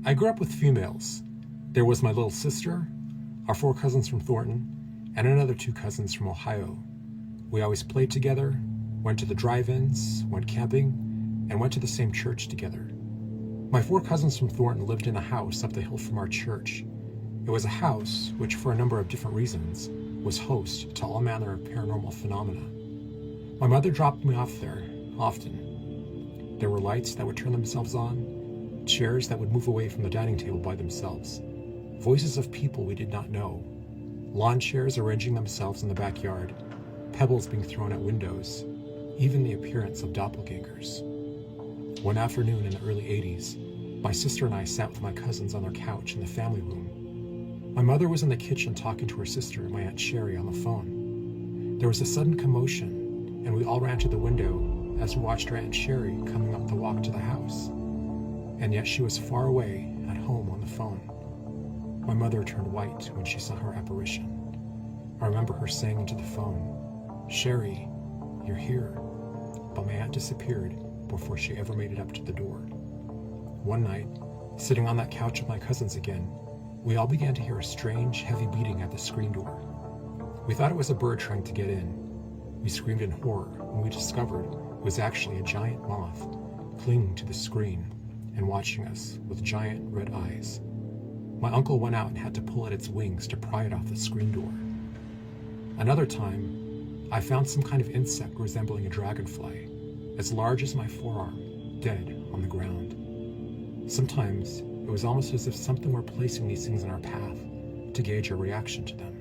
I grew up with females. There was my little sister, our 4 cousins from Thornton, and another 2 cousins from Ohio. We always played together, went to the drive-ins, went camping, and went to the same church together. My 4 cousins from Thornton lived in a house up the hill from our church. It was a house which, for a number of different reasons, was host to all manner of paranormal phenomena. My mother dropped me off there often. There were lights that would turn themselves on, chairs that would move away from the dining table by themselves, voices of people we did not know, lawn chairs arranging themselves in the backyard, pebbles being thrown at windows, even the appearance of doppelgangers. One afternoon in the early 80s, my sister and I sat with my cousins on their couch in the family room. My mother was in the kitchen talking to her sister and my Aunt Sherry on the phone. There was a sudden commotion, and we all ran to the window as we watched our Aunt Sherry coming up the walk to the house. And yet she was far away at home on the phone. My mother turned white when she saw her apparition. I remember her saying into the phone, "Sherry, you're here." But my aunt disappeared before she ever made it up to the door. One night, sitting on that couch with my cousins again, we all began to hear a strange, heavy beating at the screen door. We thought it was a bird trying to get in. We screamed in horror when we discovered it was actually a giant moth clinging to the screen and watching us with giant red eyes. My uncle went out and had to pull at its wings to pry it off the screen door. Another time, I found some kind of insect resembling a dragonfly, as large as my forearm, dead on the ground. Sometimes, it was almost as if something were placing these things in our path to gauge our reaction to them.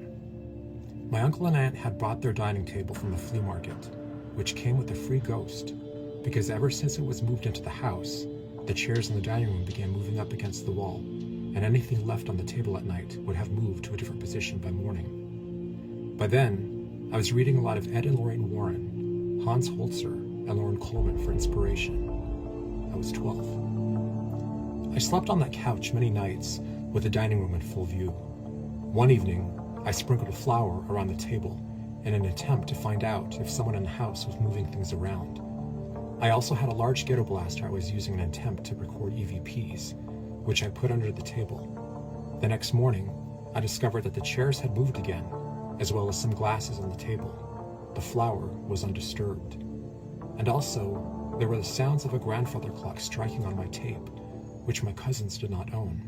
My uncle and aunt had bought their dining table from the flea market, which came with a free ghost, because ever since it was moved into the house, the chairs in the dining room began moving up against the wall, and anything left on the table at night would have moved to a different position by morning. By then, I was reading a lot of Ed and Lorraine Warren, Hans Holzer, and Lauren Coleman for inspiration. I was 12. I slept on that couch many nights with the dining room in full view. One evening, I sprinkled a flower around the table in an attempt to find out if someone in the house was moving things around. I also had a large ghetto blaster I was using in an attempt to record EVPs, which I put under the table. The next morning, I discovered that the chairs had moved again, as well as some glasses on the table. The flower was undisturbed. And also, there were the sounds of a grandfather clock striking on my tape, which my cousins did not own.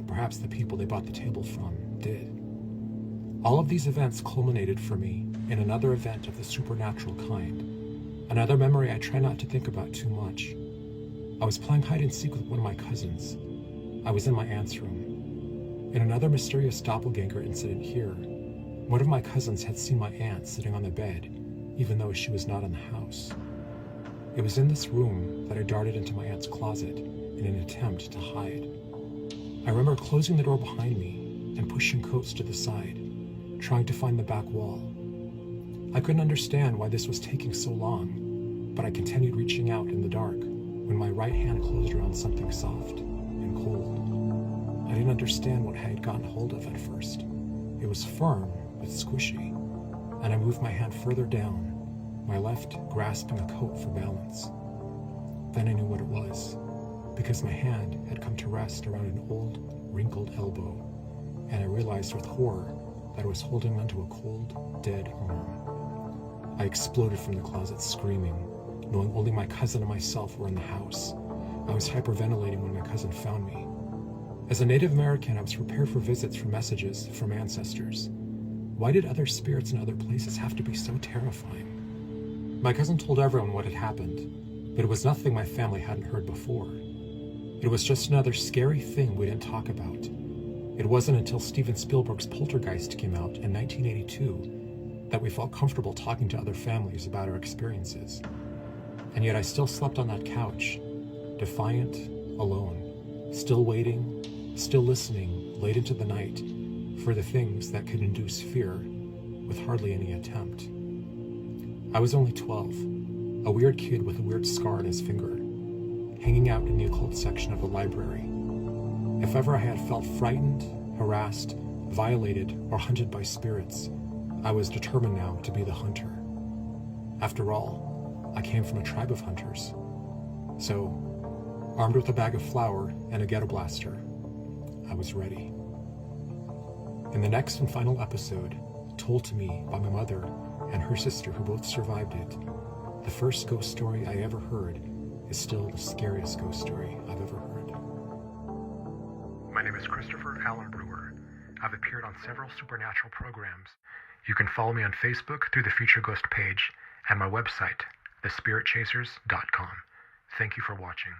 Perhaps the people they bought the table from did. All of these events culminated for me in another event of the supernatural kind, another memory I try not to think about too much. I was playing hide and seek with one of my cousins. I was in my aunt's room. In another mysterious doppelganger incident here, one of my cousins had seen my aunt sitting on the bed, even though she was not in the house. It was in this room that I darted into my aunt's closet in an attempt to hide. I remember closing the door behind me and pushing coats to the side, trying to find the back wall. I couldn't understand why this was taking so long, but I continued reaching out in the dark when my right hand closed around something soft and cold. I didn't understand what I had gotten hold of at first. It was firm but squishy, and I moved my hand further down, my left grasping a coat for balance. Then I knew what it was, because my hand had come to rest around an old, wrinkled elbow, and I realized with horror that I was holding onto a cold, dead arm. I exploded from the closet screaming, knowing only my cousin and myself were in the house. I was hyperventilating when my cousin found me. As a Native American, I was prepared for visits from messages from ancestors. Why did other spirits in other places have to be so terrifying? My cousin told everyone what had happened, but it was nothing my family hadn't heard before. It was just another scary thing we didn't talk about. It wasn't until Steven Spielberg's Poltergeist came out in 1982 that we felt comfortable talking to other families about our experiences. And yet I still slept on that couch, defiant, alone, still waiting, still listening late into the night for the things that could induce fear with hardly any attempt. I was only 12, a weird kid with a weird scar on his finger, hanging out in the occult section of the library. If ever I had felt frightened, harassed, violated, or hunted by spirits, I was determined now to be the hunter. After all, I came from a tribe of hunters. So, Armed with a bag of flour and a ghetto blaster, I was ready. In the next and final episode, told to me by my mother and her sister who both survived it, the first ghost story I ever heard is still the scariest ghost story I've ever heard. My name is Christopher Allen Brewer. I've appeared on several supernatural programs. You can follow me on Facebook through the Future Ghost page and my website, thespiritchasers.com. Thank you for watching.